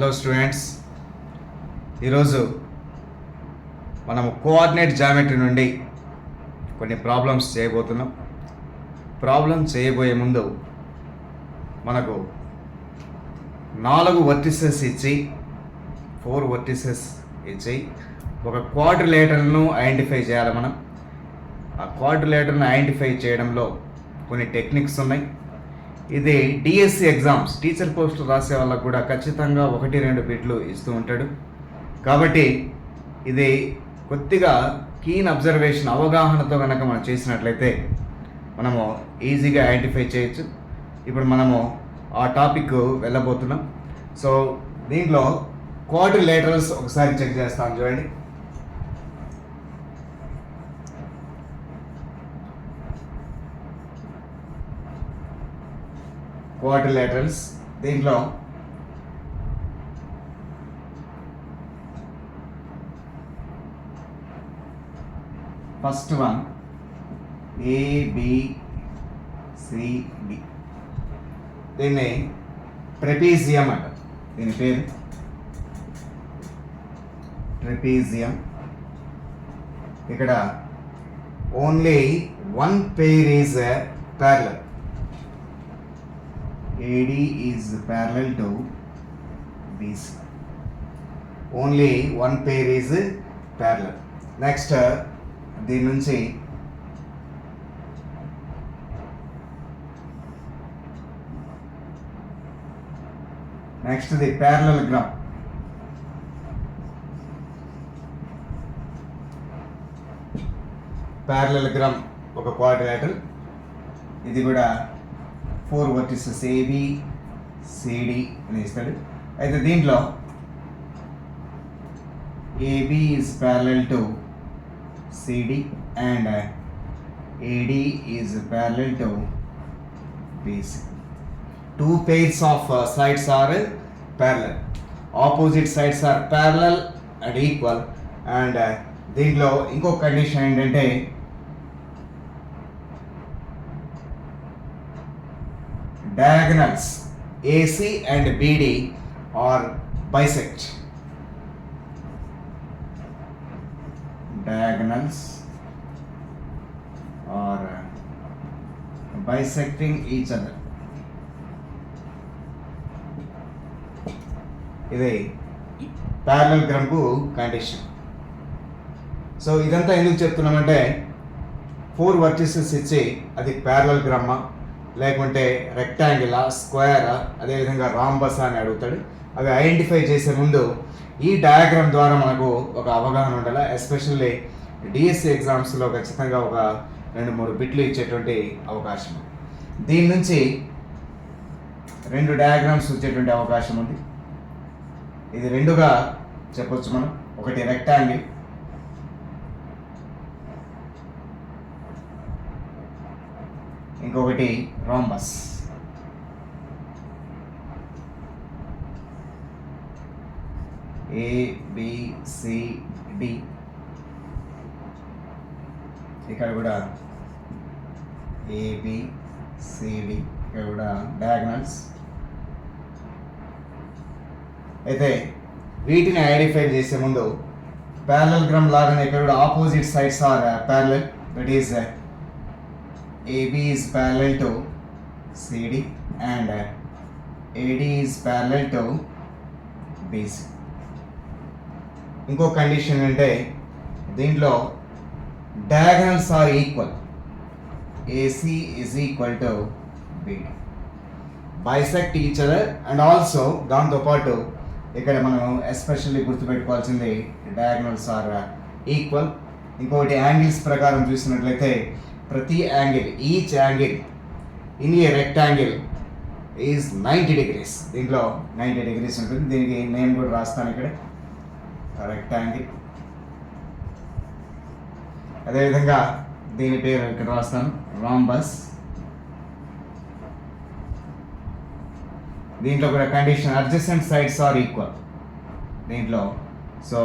Hello students, ఈరోజు మనము coordinate geometry నుండి కొన్ని ప్రాబ్లమ్స్ చేయబోతున్నాం. ప్రాబ్లం చేయబోయే ముందు మనకు 4 వర్టిసెస్ ఇచ్చి 4 వర్టిసెస్ ఇచ్చి ఒక క్వాడ్రిలేటరల్ను ఐడెంటిఫై చేయాలి. మనం ఆ క్వాడ్రిలేటర్ను ఐడెంటిఫై చేయడంలో కొన్ని టెక్నిక్స్ ఉన్నాయి. ఇది డిఎస్సి ఎగ్జామ్స్ టీచర్ పోస్టులు రాసే వాళ్ళకు కూడా ఖచ్చితంగా 1-2 బిట్లు ఇస్తూ ఉంటాడు. కాబట్టి ఇది కొద్దిగా కీన్ అబ్జర్వేషన్ అవగాహనతో కనుక మనం చేసినట్లయితే మనము ఈజీగా ఐడెంటిఫై చేయొచ్చు. ఇప్పుడు మనము ఆ టాపిక్ వెళ్ళబోతున్నాం. సో దీంట్లో క్వాడ్రిలేటరల్స్ ఒకసారి చెక్ చేస్తాం. చూడండి, క్వాడ్రిలేటరల్స్. దీంట్లో ఫస్ట్ వన్ ABCD. దీన్ని ట్రెపీజియం అంట. దీని పేరు ట్రెపీజియం. ఇక్కడ only one pair is parallel. AD is parallel to BC. Only one pair is parallel. Next, దీని నుంచి నెక్స్ట్ ది parallelogram. parallelogram ఒక క్వాడ్రిలేటరల్. ఇది కూడా 4 వర్టిసెస్ ABCD అని ఇస్తాడు. అయితే దీంట్లో AB is parallel to CD and AD is parallel to BC. Two pairs of sides are parallel. Opposite sides are parallel and equal. And దీంట్లో ఇంకో condition ఏంటంటే diagonals AC and BD are bisect. Diagonals are bisecting each other. ఇది parallelogram కు condition. So ఇదంతా ఎందుకు చెప్తున్నామంటే 4 vertices ఇచ్చి అది parallelogram లేకుంటే రెక్టాంగిలా, స్క్వేరా, అదేవిధంగా రాంబస్ అని అడుగుతాడు. అవి ఐడెంటిఫై చేసే ముందు ఈ డయాగ్రామ్ ద్వారా మనకు ఒక అవగాహన ఉండాలి. ఎస్పెషల్లీ డిఎస్సి ఎగ్జామ్స్లో ఖచ్చితంగా ఒక 2-3 బిట్లు ఇచ్చేటువంటి అవకాశం. దీని నుంచి 2 డయాగ్రామ్స్ వచ్చేటువంటి అవకాశం ఉంది. ఇది 2గా చెప్పొచ్చు మనం. ఒకటి రెక్టాంగిల్, ఇంకొకటి రాంబస్. ABCD. ఇక్కడ కూడా ABCD. ఇక్కడ కూడా డయాగ్నల్స్. అయితే వీటిని ఐడెంటిఫై చేసే ముందు parallelogram లాగానే ఇక్కడ కూడా opposite sides are parallel. That is AB is parallel to CD and AD is parallel to BC. ఇంకో కండిషన్ అంటే దీంట్లో diagonals are equal. AC is equal to BD. Bisect each other and also దాంతోపాటు ఇక్కడ మనం especially గుర్తుపెట్టుకోవాల్సింది diagonals are equal. ఇంకొకటి angles ప్రకారం చూసినట్లయితే ప్రతి angle, each angle in a rectangle is 90 degrees. దీంట్లో 90 degrees ఉంటుంది. దీనికి నేను కూడా రాస్తాను ఇక్కడ రెక్టాంగిల్. అదేవిధంగా దీని పేరు ఇక్కడ రాస్తాను రాంబస్. దీంట్లో కూడా condition adjacent sides are equal. దీంట్లో so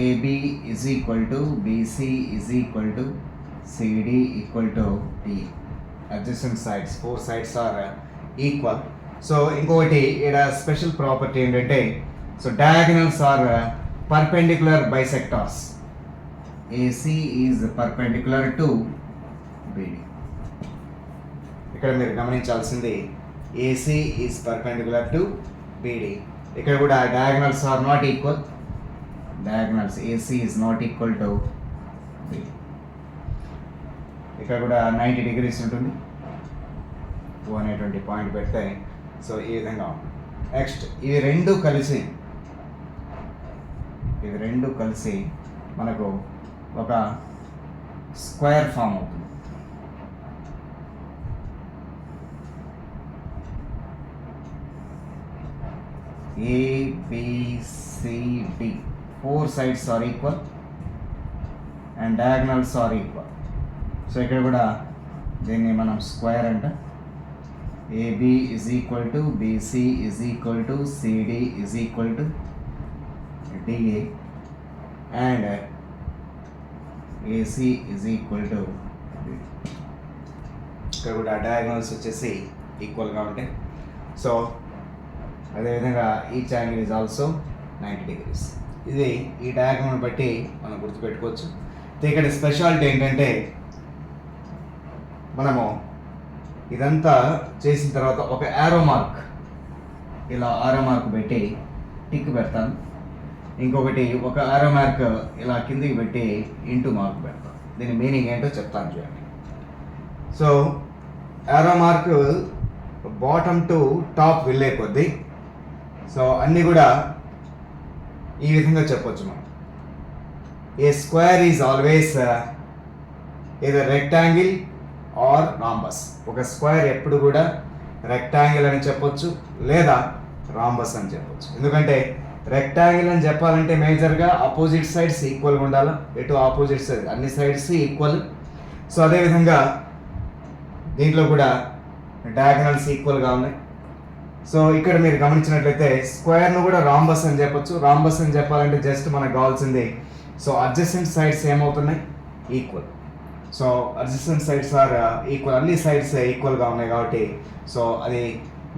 AB is equal to BC is equal to CD equal to D. Adjacent sides, 4 sides are equal. So ఇంకొకటి ఇక్కడ స్పెషల్ ప్రాపర్టీ ఏంటంటే so diagonals are perpendicular bisectors. AC is perpendicular to BD. ఇక్కడ మీరు గమనించాల్సింది AC is perpendicular to BD. ఇక్కడ కూడా diagonals are not equal. Diagonals AC is not equal to BD. ఇక్కడ కూడా 90 degrees ఉంటుంది. 2 అనేటువంటి పాయింట్ పెడితే సో ఈ విధంగా ఉంటుంది. నెక్స్ట్ ఇవి రెండు కలిసి మనకు ఒక స్క్వేర్ ఫామ్ అవుతుంది. ABCD 4 sides are equal and diagonals are equal. So ఇక్కడ కూడా దీన్ని మనం స్క్వేర్ అంట. AB is equal to BC is equal to CD is equal to DA and AC is equal to BD. ఇక్కడ కూడా diagonals వచ్చేసి ఈక్వల్గా ఉంటాయి. సో అదేవిధంగా each angle is also 90 degrees. ఇది ఈ డయాగ్రామ్ బట్టి మనం గుర్తుపెట్టుకోవచ్చు. ఇక్కడ స్పెషాలిటీ ఏంటంటే మనము ఇదంతా చేసిన తర్వాత ఒక యారో మార్క్, ఇలా ఆరో మార్క్ పెట్టి టిక్ పెడతాను. ఇంకొకటి ఒక ఆరో మార్క్ ఇలా కిందికి పెట్టి ఇంటూ మార్క్ పెడతాను. దీని మీనింగ్ ఏంటో చెప్తాను చూడండి. So arrow mark bottom to top వెళ్ళే కొద్దీ సో అన్నీ కూడా ఈ విధంగా చెప్పొచ్చు మనం. ఏ స్క్వేర్ ఈజ్ ఆల్వేస్ ఏదో రెక్టాంగిల్ ఆర్ రాంబస్. ఒక స్క్వేర్ ఎప్పుడు కూడా రెక్టాంగిల్ అని చెప్పొచ్చు లేదా రాంబస్ అని చెప్పొచ్చు. ఎందుకంటే రెక్టాంగిల్ అని చెప్పాలంటే మేజర్గా ఆపోజిట్ సైడ్స్ ఈక్వల్గా ఉండాలి. ఎటు ఆపోజిట్ సైడ్ అన్ని సైడ్స్ ఈక్వల్. సో అదేవిధంగా దీంట్లో కూడా డయాగనల్స్ ఈక్వల్గా ఉన్నాయి. సో ఇక్కడ మీరు గమనించినట్లయితే స్క్వేర్ను కూడా రాంబస్ అని చెప్పొచ్చు. రాంబస్ అని చెప్పాలంటే జస్ట్ మనకు కావాల్సింది సో అడ్జసెంట్ సైడ్స్ ఏమవుతున్నాయి, equal. So adjacent sides are equal, అన్ని సైడ్స్ ఈక్వల్గా ఉన్నాయి కాబట్టి సో అది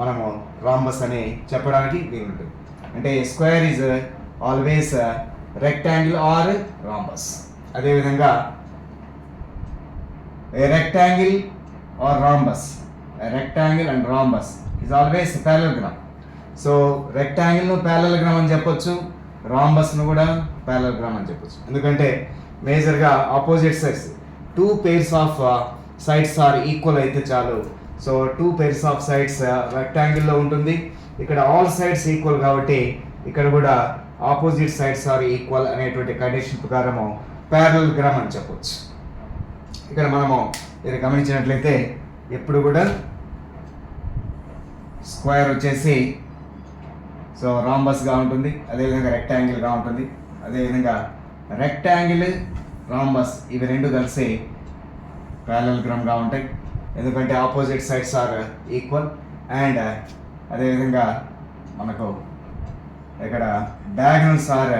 మనము రాంబస్ అని చెప్పడానికి వీలుంటుంది. అంటే square is always rectangle or rhombus. అదేవిధంగా a rectangle or rhombus, rectangle and rhombus is always parallelogram. So రెక్టాంగిల్ను ప్యారలగ్రామ్ అని చెప్పొచ్చు, రాంబస్ను కూడా ప్యారలగ్రామ్ అని చెప్పొచ్చు. ఎందుకంటే మేజర్గా opposite sides 2 pairs of sides are equal అయితే చాలు. సో 2 pairs ఆఫ్ సైడ్స్ రెక్టాంగిల్లో ఉంటుంది. ఇక్కడ ఆల్ సైడ్స్ ఈక్వల్ కాబట్టి ఇక్కడ కూడా ఆపోజిట్ సైడ్స్ ఆర్ ఈక్వల్ అనేటువంటి కండిషన్ ప్రకారము ప్యారలగ్రామ్ అని చెప్పొచ్చు. ఇక్కడ మనము ఇది గమనించినట్లయితే ఎప్పుడు కూడా స్క్వేర్ వచ్చేసి సో రాంబస్గా ఉంటుంది, అదేవిధంగా రెక్టాంగిల్గా ఉంటుంది. అదేవిధంగా రెక్టాంగిల్ రాంబస్ ఇవి రెండు కలిసి ప్యారలగ్రామ్గా ఉంటాయి. ఎందుకంటే opposite sides are equal. And అదేవిధంగా మనకు ఇక్కడ diagonals are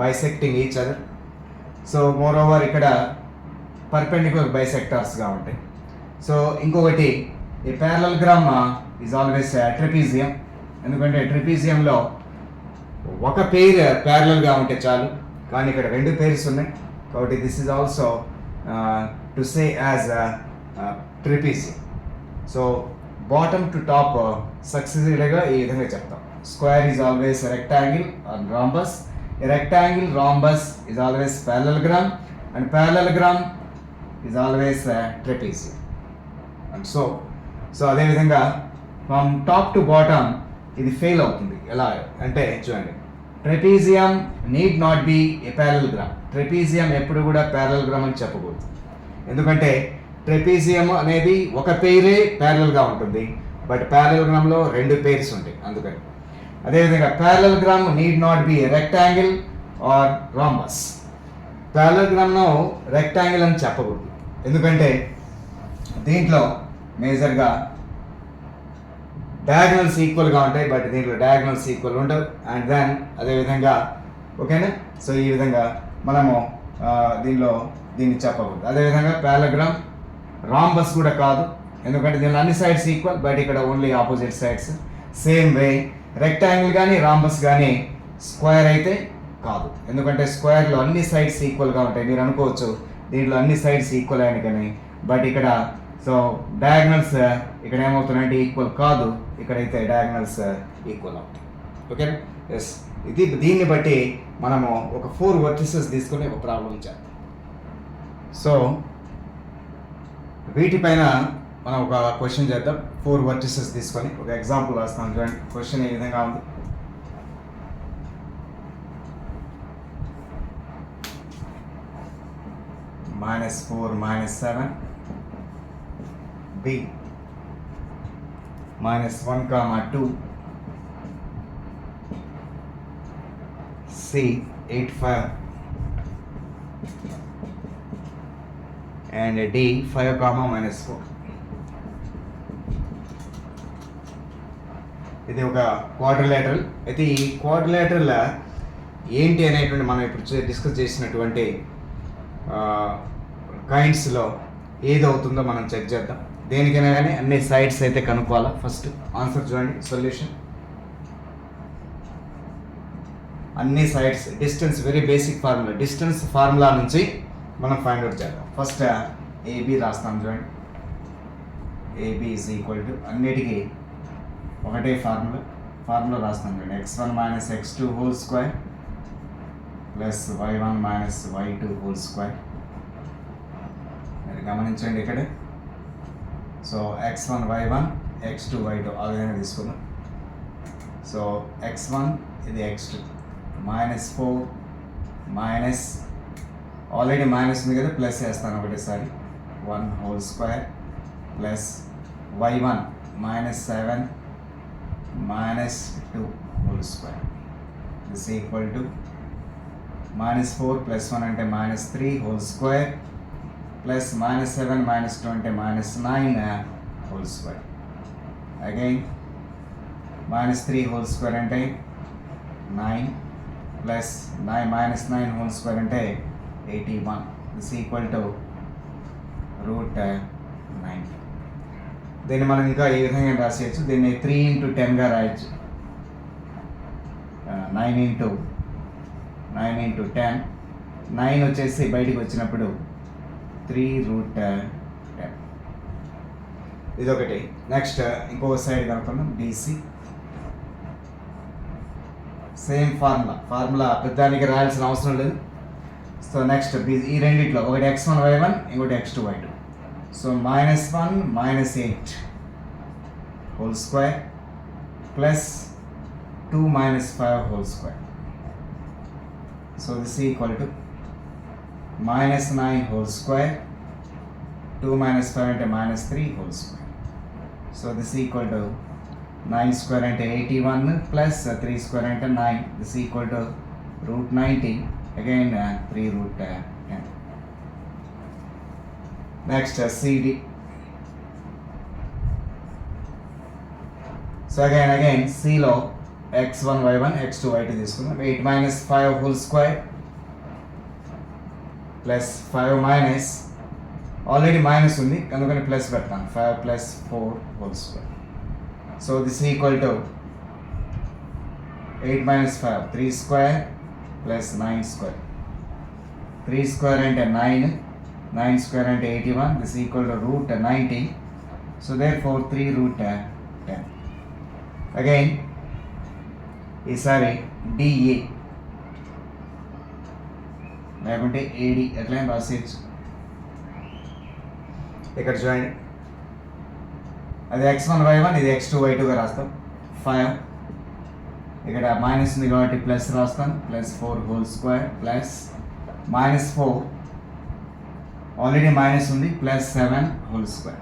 bisecting each other. So moreover ఇక్కడ పర్పెండిక్యులర్ బైసెక్టార్స్గా ఉంటాయి. సో ఇంకొకటి ఈ ప్యారలగ్రామ్ ఈజ్ ఆల్వేస్ ట్రెపీజియం. ఎందుకంటే ట్రెపీజియంలో ఒక పెయిర్ ప్యారలల్గా ఉంటే చాలు, కానీ ఇక్కడ 2 pairs ఉన్నాయి కాబట్టి this is also to say as trapezium. So bottom to top సక్సెసివ్గా ఈ విధంగా చెప్తాం. Square is always rectangle and rhombus. Rectangle rhombus is always parallelogram and parallelogram is always trapezium. And so అదేవిధంగా ఫ్రమ్ టాప్ టు బాటమ్ ఇది fail అవుతుంది. ఎలా అంటే చూడండి, trapezium need not be a parallelogram. Trapezium ఎప్పుడు కూడా ప్యారలగ్రామ్ అని చెప్పకూడదు. ఎందుకంటే ట్రెపీజియం అనేది ఒక పెయిరే ప్యారలల్గా ఉంటుంది, బట్ ప్యారలగ్రామ్లో 2 pairs ఉంటాయి అందుకని. అదేవిధంగా parallelogram need not be a rectangle or rhombus. ప్యారలగ్రామ్ను రెక్టాంగిల్ అని చెప్పకూడదు, ఎందుకంటే దీంట్లో మేజర్గా డయాగనల్స్ ఈక్వల్గా ఉంటాయి, బట్ దీంట్లో డయాగనల్స్ ఈక్వల్ ఉండవు. అండ్ దెన్ అదేవిధంగా ఓకేనా. సో ఈ విధంగా మనము దీన్ని చెప్పకూడదు. అదేవిధంగా ప్యారలగ్రామ్ రాంబస్ కూడా కాదు, ఎందుకంటే దీనిలో అన్ని సైడ్స్ ఈక్వల్, బట్ ఇక్కడ only opposite sides. Same way rectangle కానీ రాంబస్ కానీ స్క్వేర్ అయితే కాదు, ఎందుకంటే స్క్వేర్లో అన్ని సైడ్స్ ఈక్వల్గా ఉంటాయి. మీరు అనుకోవచ్చు దీంట్లో అన్ని సైడ్స్ ఈక్వల్ అయిన కానీ, బట్ ఇక్కడ సో డయాగ్నల్స్ ఇక్కడ ఏమవుతున్నాయంటే ఈక్వల్ కాదు, ఇక్కడైతే డయాగ్నల్స్ ఈక్వల్ అవుతాయి. ఓకేనా? ఎస్, దీన్ని బట్టి మనము ఒక 4 వర్టిసెస్ తీసుకుని ఒక ప్రాబ్లం చేద్దాం. సో వీటిపైన మనం ఒక క్వశ్చన్ చేద్దాం. 4 వర్టిసెస్ తీసుకొని ఒక ఎగ్జాంపుల్ రాస్తాం. చూడండి క్వశ్చన్ ఏ విధంగా ఉంది. -4 -7 B -1, 2 C 8, 5 and D 5, -4. ఇది ఒక క్వాడ్రిలేటరల్. అయితే ఈ క్వాడ్రిలేటరల్ ఏంటి అనేటువంటి మనం ఇప్పుడు డిస్కస్ చేసినటువంటి కైండ్స్లో ఏది అవుతుందో మనం చెక్ చేద్దాం. దేనికైనా కానీ అన్ని సైడ్స్ అయితే కనుక్కోవాలా. ఫస్ట్ ఆన్సర్ చూడండి, సొల్యూషన్ అన్ని sides distance, very basic formula, distance formula నుంచి మనం ఫైండ్ అవుట్ చేద్దాం. ఫస్ట్ ఏబి రాస్తాం. చూడండి ఏబి ఈజ్ ఈక్వల్ టు అన్నిటికీ ఒకటే ఫార్ములా రాస్తాం. చూడండి x1 - x2 whole square plus y1 - y2 whole square. మీరు గమనించండి ఇక్కడ. So x1 y1 x2 y2 ఆ విధంగా తీసుకుందాం. సో x1 ఇది x2 -4 మైనస్ ఆల్రెడీ మైనస్ ఉంది కదా, ప్లస్ వేస్తాను ఒకటేసారి 1 whole square plus y1 -7 -2 whole square this equal to -4 + 1 అంటే -3 హోల్ స్క్వేర్ ప్లస్ -7 -2 అంటే -9 whole square. Again -3 whole square అంటే 9 ప్లస్ -9 హోల్ స్క్వేర్ అంటే 81 దిస్ ఈక్వల్ టు √9. దీన్ని మనం ఇంకా ఏ విధంగా రాసేయచ్చు, దీన్ని 3 × 10గా రాయొచ్చు. 9 × 10 9 వచ్చేసి బయటికి వచ్చినప్పుడు 3√10. ఇదొకటి. నెక్స్ట్ ఇంకొక సైడ్ కనుక్కున్నాం BC. సేమ్ ఫార్ములా పెద్దానికి రాయాల్సిన అవసరం లేదు. సో నెక్స్ట్ ఈ రెండిట్లో ఒకటి x1 y1 ఇంకోటి x2 y2. So -1 -8 whole square plus 2 -5 whole square. So this equal to -9 whole square 2 - 5 అంటే -3 whole square. So this equal to 9 square అంటే 81 ప్లస్ 3 స్క్వేర్ అంటే 9 this equal to √90 again 3√10. Next CD. So again Cలో x1 y1 x2 y2 తీసుకుందాం. 8 - 5 whole square plus 5 minus already minus ఉంది అందుకని plus పెడతాను 5 + 4 whole square. So this equal to 8 - 5 3 square plus 9 square. 3 square అంటే 9 9 square అంటే 81 this equal to √90. So therefore 3√10. Again ఈసారి DA లేకుంటే AD ఎట్లయినా రాసేయచ్చు. ఇక్కడ చూడండి అది x1 y1 ఇది x2 y2గా రాస్తాం. 5 ఇక్కడ మైనస్ ఉంది కాబట్టి ప్లస్ రాస్తాం plus 4 whole square plus -4 already minus ఉంది plus 7 whole square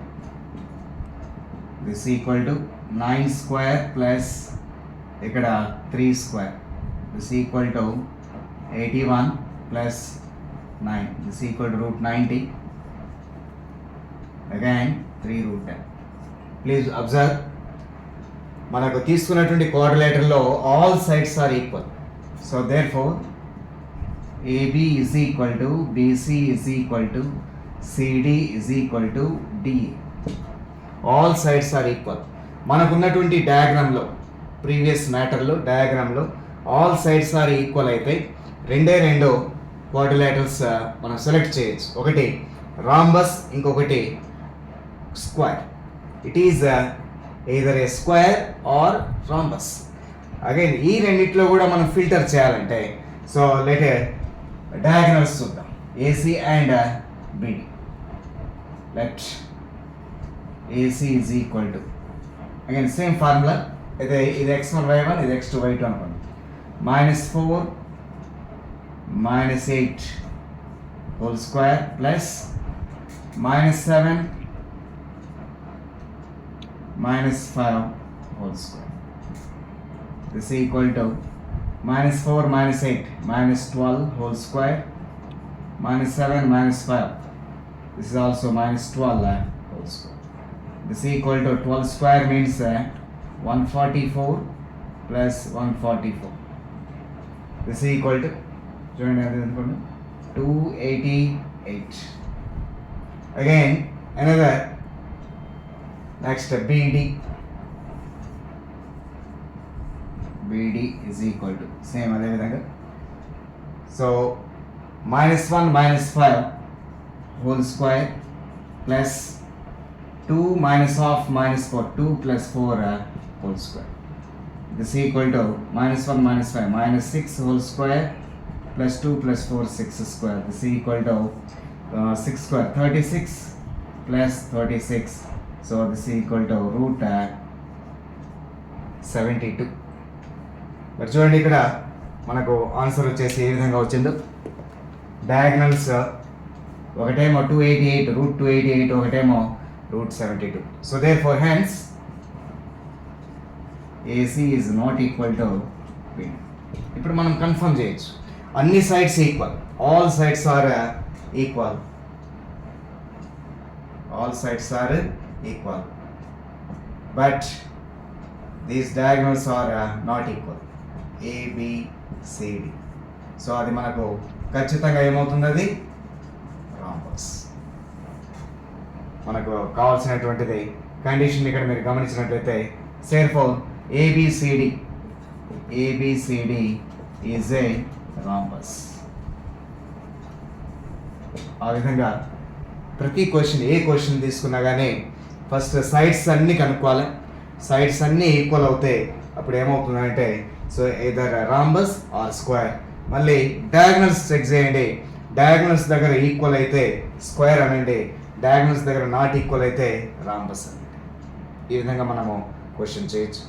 this equal to 9 square plus ఇక్కడ 3 square this equal to 81 plus 9 this equal to √90 again 3√10. Please observe మనకు తీసుకున్నటువంటి క్వాడ్రిలేటర్లో all sides are equal. So therefore AB is equal to BC is equal to CD is equal to DA. All sides are equal. మనకున్నటువంటి డయాగ్రామ్లో previous మ్యాటర్లో డయాగ్రామ్లో all sides are equal అయితే రెండు quadrilaterals మనం సెలెక్ట్ చేయొచ్చు. ఒకటి రాంబస్, ఇంకొకటి square. It is either a square or rhombus. Again ఈ రెండిట్లో కూడా మనం ఫిల్టర్ చేయాలంటే సో లెట్ డయాగ్నల్స్ చూద్దాం. AC and BD. Let AC is equal to again same formula. అయితే ఇది x1 y1, ఇది x2 y2 అనుకోండి. -4 -8 whole square plus -7 -5 whole square. This is equal to -4 -8 -12 whole square -7 -5. This is also -12 whole square. This is equal to 12 square means 144 plus 144. This is equal to 288. Again another. Next BD is equal to same అదే విధంగా. So -1 -5 whole square plus 2 -half -4 2 plus 4 whole square. This is equal to -1 -5 -6 whole square plus 2 plus 4 6 square. This is equal to 6 square 36 plus 36. So this is equal to root 72. మరి చూడండి ఇక్కడ మనకు answer వచ్చేసి ఏ విధంగా వచ్చిందో. Diagonals ఒకటేమో 288 root 288, ఒకటేమో root 72. So therefore hence AC is not equal to B. ఇప్పుడు మనం కన్ఫర్మ్ చేయొచ్చు అన్ని sides equal, all sides are equal, all sides are equal, but these diagonals are not equal. A, B, C, D. So అది మనకు ఖచ్చితంగా ఏమవుతుంది, అది rhombus. మనకు కావాల్సినటువంటిది కండిషన్ ఇక్కడ మీరు గమనించినట్లయితే therefore ABCD is a rhombus. ఆ విధంగా ప్రతి క్వశ్చన్ ఏ క్వశ్చన్ తీసుకున్నా కానీ ఫస్ట్ సైడ్స్ అన్నీ కనుక్కోవాలి. సైడ్స్ అన్నీ ఈక్వల్ అవుతాయి, అప్పుడు ఏమవుతుందంటే so either rhombus or square. మళ్ళీ డయాగ్నల్స్ చెక్ చేయండి. డయాగ్నల్స్ దగ్గర ఈక్వల్ అయితే స్క్వేర్ అనండి, డయాగ్నల్స్ దగ్గర నాట్ ఈక్వల్ అయితే రాంబస్ అనండి. ఈ విధంగా మనము క్వశ్చన్ చేయొచ్చు.